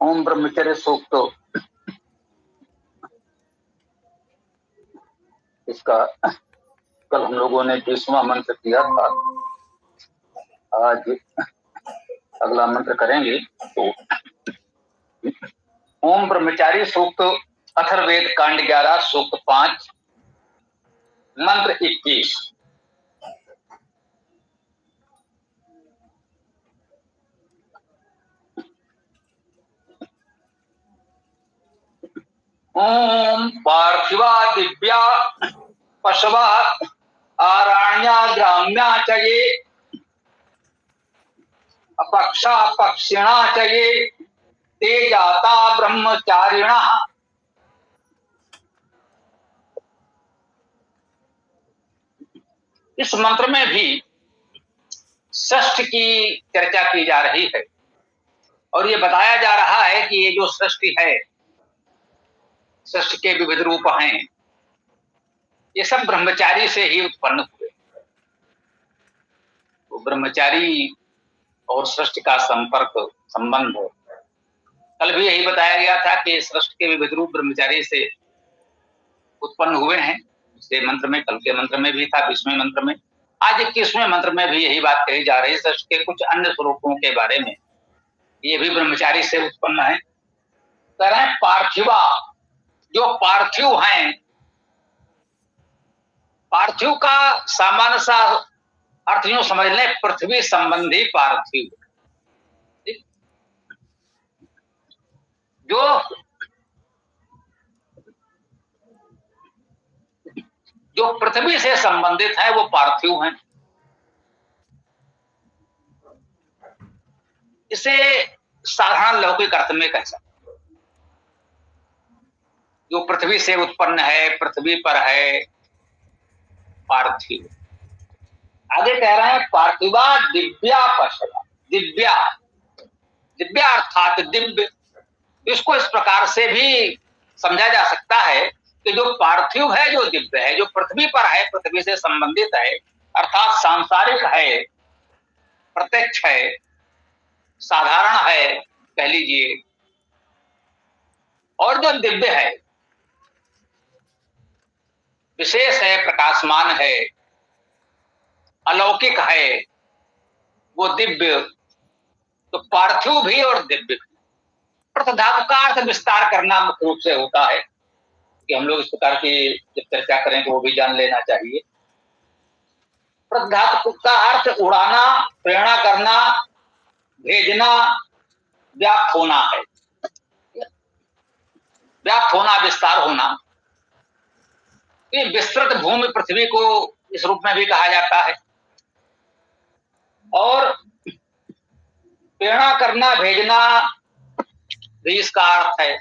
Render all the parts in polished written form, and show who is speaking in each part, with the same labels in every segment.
Speaker 1: ओम ब्रह्मचर्य सूक्त, इसका कल हम लोगों ने 20वां मंत्र किया था। आज अगला मंत्र करेंगे। तो ओम ब्रह्मचारी सूक्त, अथर्ववेद कांड 11, सूक्त 5, मंत्र 21। ओम पार्थिवा दिव्या पशवा आरण्या ग्राम्या च ये अपक्षा पक्षिणा च ये ते जाता ब्रह्मचारिणः। इस मंत्र में भी सृष्टि की चर्चा की जा रही है और ये बताया जा रहा है कि ये जो सृष्टि है, सृष्टि के विविध रूप हैं, ये सब ब्रह्मचारी से ही उत्पन्न हुए। तो ब्रह्मचारी और सृष्टि का संपर्क संबंध, कल भी यही बताया गया था कि सृष्टि के विविध रूप ब्रह्मचारी से उत्पन्न हुए हैं। पिछले मंत्र में, कल के मंत्र में भी था, 20वें मंत्र में। आज 21वें मंत्र में भी यही बात कही जा रही है। सृष्टि के कुछ अन्य स्वरूपों के बारे में, ये भी ब्रह्मचारी से उत्पन्न है। कह रहे हैं पार्थिवा, जो पार्थिव हैं, पार्थिव का सामान्य सा अर्थ यूं समझ लें, पृथ्वी संबंधी पार्थिव। जो पृथ्वी से संबंधित है वो पार्थिव हैं। इसे साधारण लौकिक अर्थ में कह सकते हैं, जो पृथ्वी से उत्पन्न है, पृथ्वी पर है, पार्थिव। आगे कह रहे हैं पार्थिवा दिव्या पशवा। दिव्या, दिव्या अर्थात दिव्य। इसको इस प्रकार से भी समझा जा सकता है कि जो पार्थिव है, जो दिव्य है, जो पृथ्वी पर है, पृथ्वी से संबंधित है, अर्थात सांसारिक है, प्रत्यक्ष है, साधारण है, कह लीजिए, और जो दिव्य है, विशेष है, प्रकाशमान है, अलौकिक है, वो दिव्य। तो पार्थिव भी और दिव्य भी। पृथधातु का अर्थ विस्तार करना मुख्य रूप से होता है कि हम लोग इस प्रकार की जब चर्चा करें तो वो भी जान लेना चाहिए। पृथधातु का अर्थ उड़ाना, प्रेरणा करना, भेजना, व्याप्त होना है। व्याप्त होना, विस्तार होना। ये विस्तृत भूमि पृथ्वी को इस रूप में भी कहा जाता है। और प्रेरणा करना, भेजना भी इसका अर्थ है।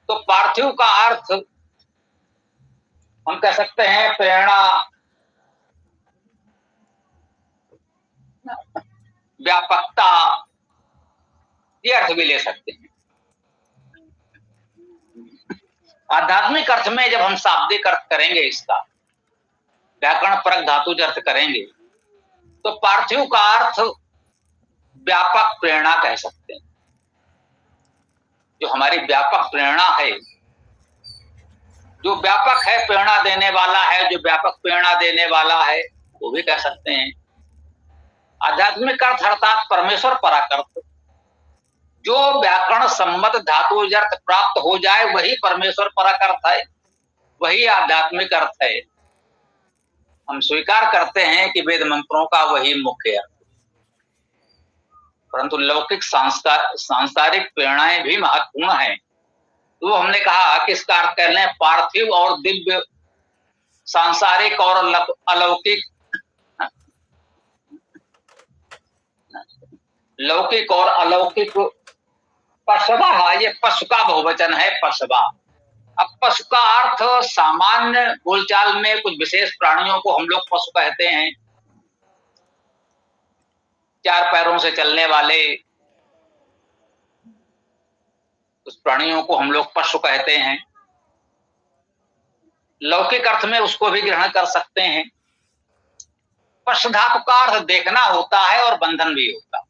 Speaker 1: तो पार्थिव का अर्थ हम कह सकते हैं प्रेरणा, व्यापकता, ये अर्थ भी ले सकते हैं। आध्यात्मिक अर्थ में जब हम शाब्दिक अर्थ करेंगे, इसका व्याकरण परक धातुज अर्थ करेंगे, तो पार्थिव का अर्थ व्यापक प्रेरणा कह सकते हैं। जो हमारी व्यापक प्रेरणा है, जो व्यापक है, प्रेरणा देने वाला है, जो व्यापक प्रेरणा देने वाला है, वो भी कह सकते हैं। आध्यात्मिक अर्थ अर्थात परमेश्वर परक अर्थ, जो व्याकरण सम्मत धातु अर्थ प्राप्त हो जाए वही परमेश्वर परक अर्थ है, वही आध्यात्मिक अर्थ है। हम स्वीकार करते हैं कि वेद मंत्रों का वही मुख्य अर्थ, परंतु लौकिक सांसारिक प्रेरणाएं भी महत्वपूर्ण हैं। तो हमने कहा कि इसका अर्थ कर लें पार्थिव और दिव्य, सांसारिक और अलौकिक, लौकिक और अलौकिक। पशवा, ये पशु का बहुवचन है, पशवा। अब पशु का अर्थ सामान्य बोलचाल में कुछ विशेष प्राणियों को हम लोग पशु कहते हैं। 4 पैरों से चलने वाले उस प्राणियों को हम लोग पशु कहते हैं। लौकिक अर्थ में उसको भी ग्रहण कर सकते हैं। पशु धातु का अर्थ देखना होता है और बंधन भी होता है।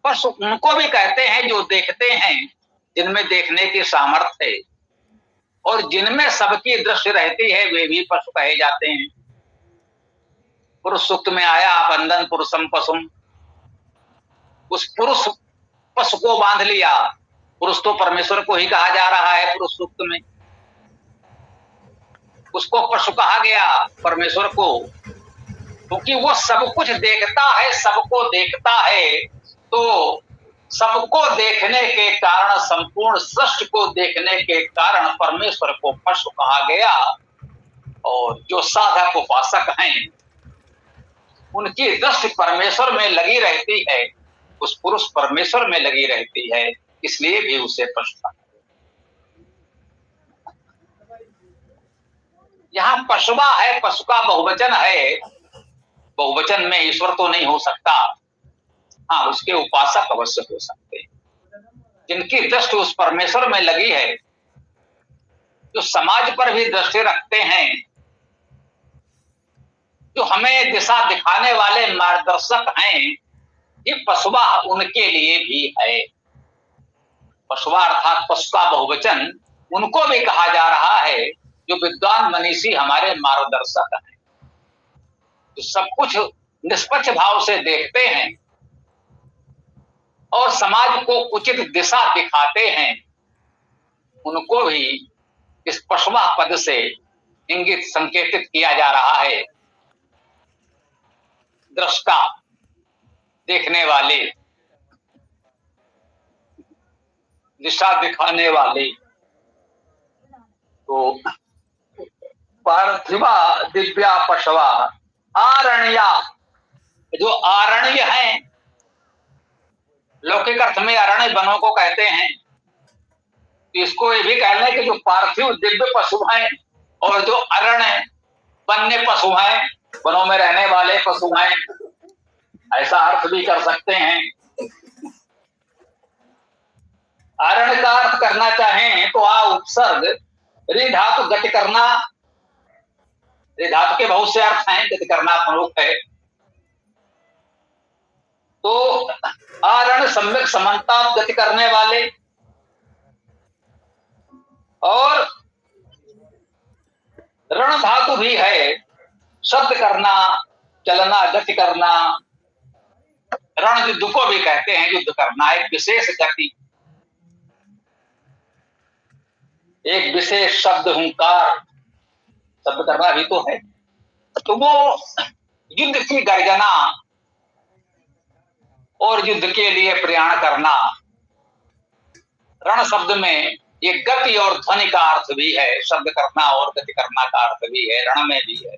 Speaker 1: पशु उनको भी कहते हैं जो देखते हैं, जिनमें देखने की सामर्थ्य है, और जिनमें सबकी दृष्टि रहती है वे भी पशु कहे जाते हैं। पुरुष सूक्त में आया बंधन पुरुषम पशुम, उस पुरुष पशु को बांध लिया। पुरुष तो परमेश्वर को ही कहा जा रहा है पुरुष सूक्त में, उसको पशु कहा गया परमेश्वर को, क्योंकि वो सब कुछ देखता है, सबको देखता है। तो सबको देखने के कारण, संपूर्ण सृष्टि को देखने के कारण परमेश्वर को पशु कहा गया। और जो साधक उपासक हैं उनकी दृष्टि परमेश्वर में लगी रहती है, उस पुरुष परमेश्वर में लगी रहती है, इसलिए भी उसे पशु कहा। यहां पशुवा है, पशु का बहुवचन है, बहुवचन में ईश्वर तो नहीं हो सकता, हाँ उसके उपासक अवश्य हो सकते हैं, जिनकी दृष्टि उस परमेश्वर में लगी है, जो समाज पर भी दृष्टि रखते हैं, जो हमें दिशा दिखाने वाले मार्गदर्शक हैं, ये पशुवा उनके लिए भी है। पशुवा अर्थात पशु का बहुवचन उनको भी कहा जा रहा है जो विद्वान मनीषी हमारे मार्गदर्शक हैं, जो सब कुछ निष्पक्ष भाव से देखते हैं और समाज को उचित दिशा दिखाते हैं, उनको भी इस पशुवा पद से इंगित संकेतित किया जा रहा है। दृष्टा, देखने वाले, दिशा दिखाने वाले। तो पार्थिवा दिव्या पशवा आरण्या, जो आरण्य हैं, लौकिक अर्थ में अरण्य वनों को कहते हैं, इसको ये भी कहना है कि जो पार्थिव दिव्य पशु हैं और जो अरण्य वन्य पशु हैं, वनों में रहने वाले पशु हैं, ऐसा अर्थ भी कर सकते हैं। अरण्य का अर्थ करना चाहें तो उपसर्ग ऋ धातु गति करना, ऋ धातु के बहुत से अर्थ हैं, गति करना प्रमुख है। तो आरण्य सम्यक समानता गति करने वाले, और रण धातु भी है, शब्द करना, चलना, गति करना। रण युद्ध को भी कहते हैं, युद्ध करना, एक विशेष गति, एक विशेष शब्द हुंकार, शब्द करना भी तो है। तो वो युद्ध की गर्जना और युद्ध के लिए प्रयाण करना। रण शब्द में ये गति और ध्वनि का अर्थ भी है, शब्द करना और गति करना का अर्थ भी है, रण में भी है।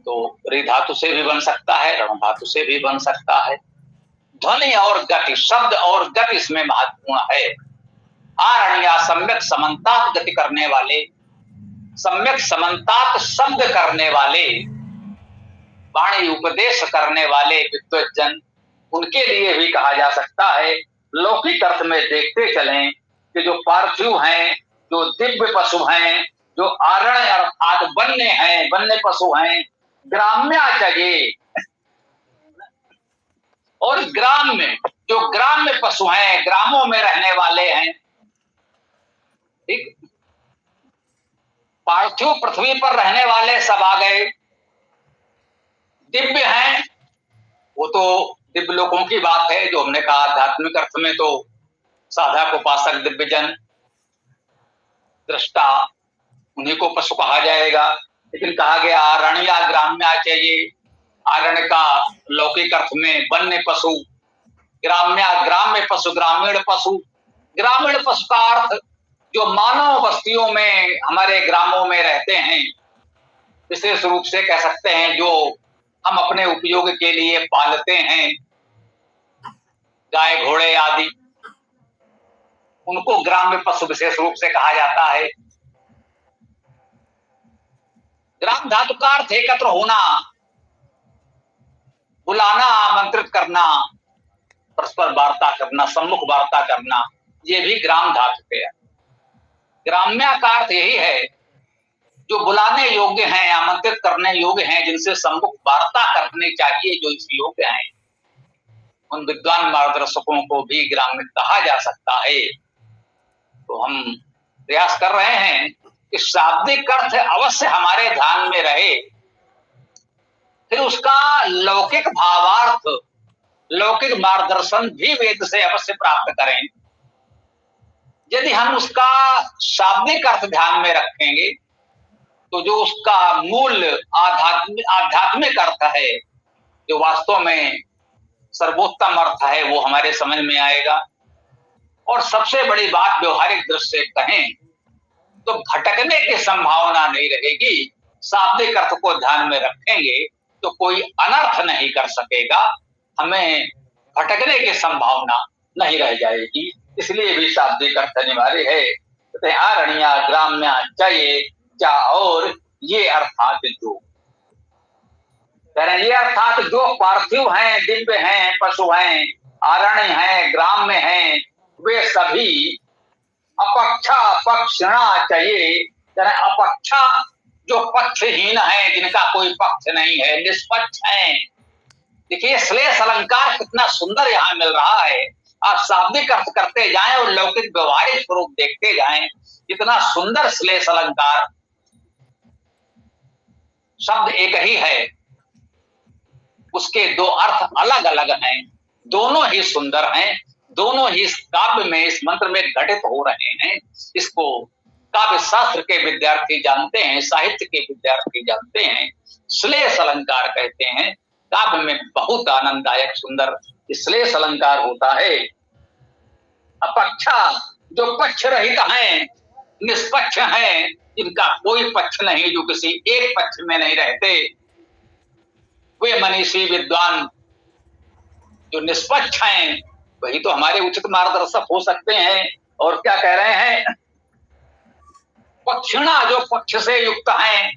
Speaker 1: तो ऋ धातु से भी बन सकता है, रण धातु से भी बन सकता है। ध्वनि और गति, शब्द और गति इसमें महत्वपूर्ण है। आरण्या सम्यक समन्तात गति करने वाले, सम्यक समन्तात शब्द करने वाले, वाणी उपदेश करने वाले विद्वज्जन, उनके लिए भी कहा जा सकता है। लौकिक अर्थ में देखते चलें कि जो पार्थिव हैं, जो दिव्य पशु हैं, जो आरण्य अर्थात वन्य हैं, वन्य पशु हैं, ग्राम्याचये, और ग्राम्य, जो ग्राम्य पशु हैं, ग्रामों में रहने वाले हैं। ठीक, पार्थिव पृथ्वी पर रहने वाले सब आ गए। दिव्य हैं, वो तो दिव्य लोकों की बात है, जो हमने कहा आध्यात्मिक अर्थ में तो साधक उपासक दिव्यजन दृष्टा, उन्हीं को पशु कहा जाएगा। लेकिन कहा गया आरण्या ग्राम्या चाहिए, आरण्य का लौकिक अर्थ में वन्य पशु, ग्राम्या ग्राम्य पशु, ग्रामीण पशु। ग्रामीण पशु का अर्थ जो मानव बस्तियों में, हमारे ग्रामों में रहते हैं, विशेष रूप से कह सकते हैं जो हम अपने उपयोग के लिए पालते हैं, गाय घोड़े आदि, उनको ग्राम्य पशु विशेष रूप से कहा जाता है। ग्राम धातु का अर्थ एकत्र होना, बुलाना, आमंत्रित करना, परस्पर वार्ता करना, सम्मुख वार्ता करना, ये भी ग्राम धातु के है। ग्राम्या का अर्थ यही है जो बुलाने योग्य हैं, आमंत्रित करने योग्य हैं, जिनसे सम्मुख वार्ता करनी चाहिए, जो इस योग्य हैं। उन विद्वान मार्गदर्शकों को भी ग्राम्य कहा जा सकता है। तो हम प्रयास कर रहे हैं कि शाब्दिक अर्थ अवश्य हमारे ध्यान में रहे, फिर उसका लौकिक भावार्थ, लौकिक मार्गदर्शन भी वेद से अवश्य प्राप्त करें। यदि हम उसका शाब्दिक अर्थ ध्यान में रखेंगे तो जो उसका मूल आध्यात्मिक अर्थ है, जो वास्तव में सर्वोत्तम अर्थ है, वो हमारे समझ में आएगा। और सबसे बड़ी बात व्यवहारिक दृष्टि से कहें तो भटकने की संभावना नहीं रहेगी। शाब्दिक अर्थ को ध्यान में रखेंगे तो कोई अनर्थ नहीं कर सकेगा, हमें भटकने की संभावना नहीं रह जाएगी। इसलिए भी शाब्दिक अर्थ अनिवार्य है। आरण्या ग्राम्या चाहिए चा, और ये अर्थात जो कह रहे हैं, ये अर्थात जो पार्थिव हैं, दिव्य हैं, पशु हैं, आरण्य हैं, ग्राम्य हैं, वे सभी अपक्षा पक्षणा चाहिए। अपक्षा जो पक्षहीन है, जिनका कोई पक्ष नहीं है, निष्पक्ष हैं। देखिए श्लेष अलंकार कितना सुंदर यहाँ मिल रहा है। आप शाब्दिक अर्थ करते जाएं और लौकिक व्यवहारिक स्वरूप देखते जाएं, इतना सुंदर श्लेष अलंकार। शब्द एक ही है, उसके दो अर्थ अलग अलग हैं, दोनों ही सुंदर हैं, दोनों ही इस काव्य में, इस मंत्र में घटित हो रहे हैं। इसको काव्य शास्त्र के विद्यार्थी जानते हैं, साहित्य के विद्यार्थी जानते हैं। श्लेष अलंकार कहते हैं। काव्य में बहुत आनंददायक सुंदर श्लेष अलंकार होता है। अपक्षा जो पक्ष रहित हैं, निष्पक्ष हैं, इनका कोई पक्ष नहीं, जो किसी एक पक्ष में नहीं रहते, वे मनीषी विद्वान जो निष्पक्ष हैं, वही तो हमारे उचित मार्गदर्शक हो सकते हैं। और क्या कह रहे हैं, पक्षिणा जो पक्ष से युक्त हैं,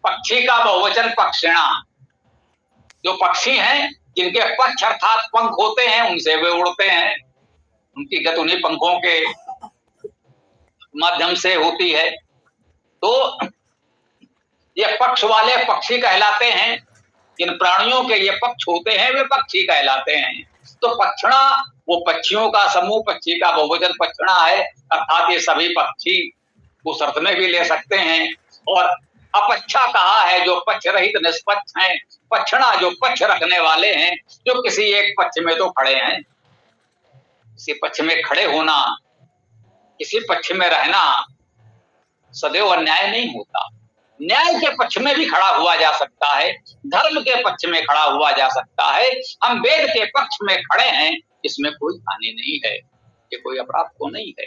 Speaker 1: पक्षी का बहुवचन पक्षिणा, जो पक्षी हैं जिनके पक्ष अर्थात पंख होते हैं, उनसे वे उड़ते हैं, उनकी गति उन्हीं पंखों के माध्यम से होती है। तो ये पक्ष वाले पक्षी कहलाते हैं। जिन प्राणियों के ये पक्ष होते हैं वे पक्षी कहलाते हैं। तो पक्षणा वो पक्षियों का समूह, पक्षी का बहुवचन पक्षणा है, अर्थात ये सभी पक्षी उस अर्थ में भी ले सकते हैं। और अपक्षा कहा है जो पक्ष रहित निष्पक्ष हैं, पक्षणा जो पक्ष रखने वाले हैं, जो किसी एक पक्ष में तो खड़े हैं। किसी पक्ष में खड़े होना, किसी पक्ष में रहना सदैव अन्याय नहीं होता। न्याय के पक्ष में भी खड़ा हुआ जा सकता है, धर्म के पक्ष में खड़ा हुआ जा सकता है। हम वेद के पक्ष में खड़े हैं, इसमें कोई हानि नहीं है, ये कोई अपराध तो नहीं है।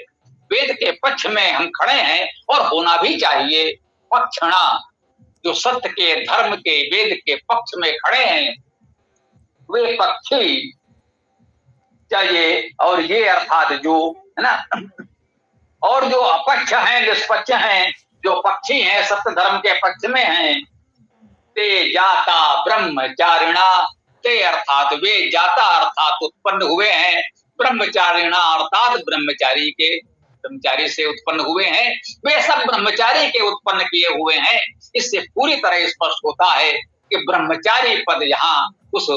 Speaker 1: वेद के पक्ष में हम खड़े हैं और होना भी चाहिए। पक्षणा जो सत्य के, धर्म के, वेद के पक्ष में खड़े हैं, वे पक्षी चाहिए। और ये अर्थात जो है ना, और जो अपक्ष हैं, निष्पक्ष हैं, जो पक्षी हैं, सत्य धर्म के पक्ष में हैं, ते जाता ब्रह्मचारिणा, ते अर्थात वे जाता अर्थात उत्पन्न हुए हैं, ब्रह्मचारिणा अर्थात ब्रह्मचारी के, ब्रह्मचारी से उत्पन्न हुए हैं। वे सब ब्रह्मचारी के उत्पन्न किए हुए हैं। इससे पूरी तरह स्पष्ट होता है कि ब्रह्मचारी पद यहाँ उस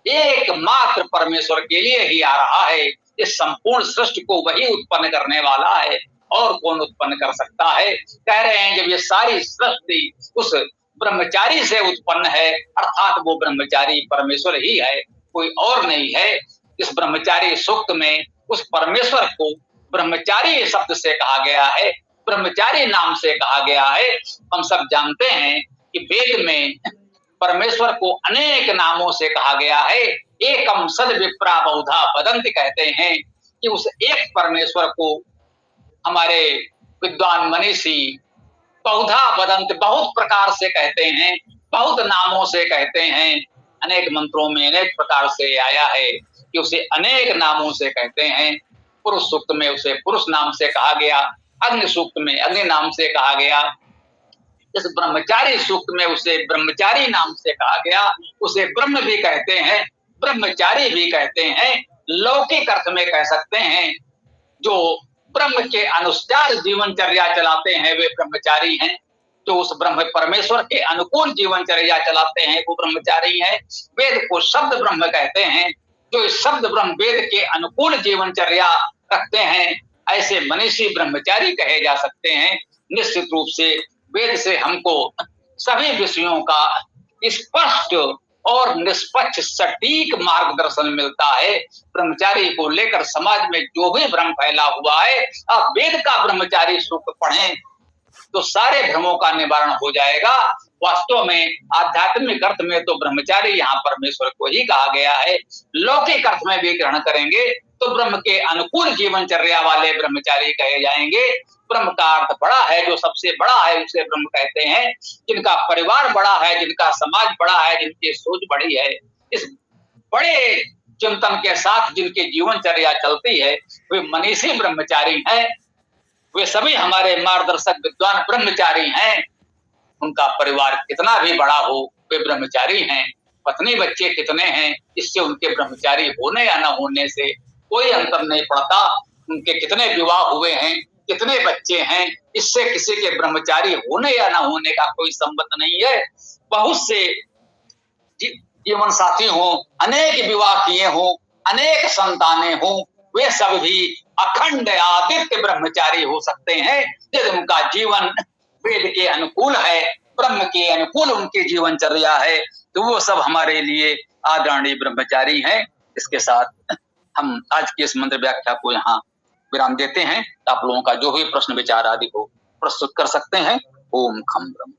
Speaker 1: एकमात्र परमेश्वर के लिए ही आ रहा है। इस संपूर्ण सृष्टि को वही उत्पन्न करने वाला है, और कौन उत्पन्न कर सकता है। कह रहे हैं जब ये सारी सृष्टि उस ब्रह्मचारी से उत्पन्न है, अर्थात वो ब्रह्मचारी परमेश्वर ही है, कोई और नहीं है। इस ब्रह्मचारी सूक्त में उस परमेश्वर को ब्रह्मचारी शब्द से कहा गया है, ब्रह्मचारी नाम से कहा गया है। हम सब जानते हैं कि वेद में परमेश्वर को अनेक नामों से कहा गया है। एकम सद विप्रा बहुधा वदन्ति कहते हैं कि उस एक परमेश्वर को हमारे विद्वान मनीषी बहुधा वदन्ति बहुत प्रकार से कहते हैं, बहुत नामों से कहते हैं। अनेक मंत्रों में अनेक प्रकार से आया है कि उसे अनेक नामों से कहते हैं। पुरुष सूक्त में उसे पुरुष नाम से कहा गया, अग्नि सूक्त में अग्नि नाम से कहा गया, इस ब्रह्मचारी सूक्त में उसे ब्रह्मचारी नाम से कहा गया। उसे ब्रह्म भी कहते हैं, ब्रह्मचारी भी कहते हैं। लौकिक अर्थ में कह सकते हैं जो ब्रह्म के अनुसार जीवनचर्या चलाते हैं वे ब्रह्मचारी हैं। जो उस ब्रह्म परमेश्वर के अनुकूल जीवनचर्या चलाते हैं वो ब्रह्मचारी हैं। वेद को शब्द ब्रह्म कहते हैं, जो इस शब्द ब्रह्म वेद के अनुकूल जीवनचर्या रखते हैं, ऐसे मनीषी ब्रह्मचारी कहे जा सकते हैं। निश्चित रूप से वेद से हमको सभी विषयों का स्पष्ट और निष्पक्ष सटीक मार्गदर्शन मिलता है। ब्रह्मचारी को लेकर समाज में जो भी भ्रम फैला हुआ है, अब वेद का ब्रह्मचारी सूक्त पढ़ें तो सारे भ्रमों का निवारण हो जाएगा। वास्तव में आध्यात्मिक अर्थ में तो ब्रह्मचारी यहाँ परमेश्वर को ही कहा गया है। लौकिक अर्थ में भी ग्रहण करेंगे तो ब्रह्म के अनुकूल जीवनचर्या वाले ब्रह्मचारी कहे जाएंगे। ब्रह्म का अर्थ बड़ा है, जो सबसे बड़ा है उसे ब्रह्म कहते हैं। जिनका परिवार बड़ा है, जिनका समाज बड़ा है, जिनकी सोच बड़ी है, इस बड़े चिंतन के साथ जिनकी जीवनचर्या चलती है, वे मनीषी ब्रह्मचारी हैं। वे सभी हमारे मार्गदर्शक विद्वान ब्रह्मचारी हैं। उनका परिवार कितना भी बड़ा हो, वे ब्रह्मचारी हैं। पत्नी बच्चे कितने हैं, इससे उनके ब्रह्मचारी होने या न होने से कोई अंतर नहीं पड़ता। उनके कितने विवाह हुए हैं, कितने बच्चे हैं, इससे किसी के ब्रह्मचारी होने या न होने का कोई संबंध नहीं है। बहुत से जीवन साथी हों, अनेक विवाह किए हों, अनेक संतानें हों, वे सब भी अखंड आदित्य ब्रह्मचारी हो सकते हैं यदि उनका जीवन वेद के अनुकूल है, ब्रह्म के अनुकूल उनकी जीवनचर्या है, तो वो सब हमारे लिए आदरणीय ब्रह्मचारी हैं। इसके साथ हम आज की इस मंत्र व्याख्या को यहाँ विराम देते हैं। आप लोगों का जो भी प्रश्न विचार आदि को प्रस्तुत कर सकते हैं। ओम खम ब्रह्म।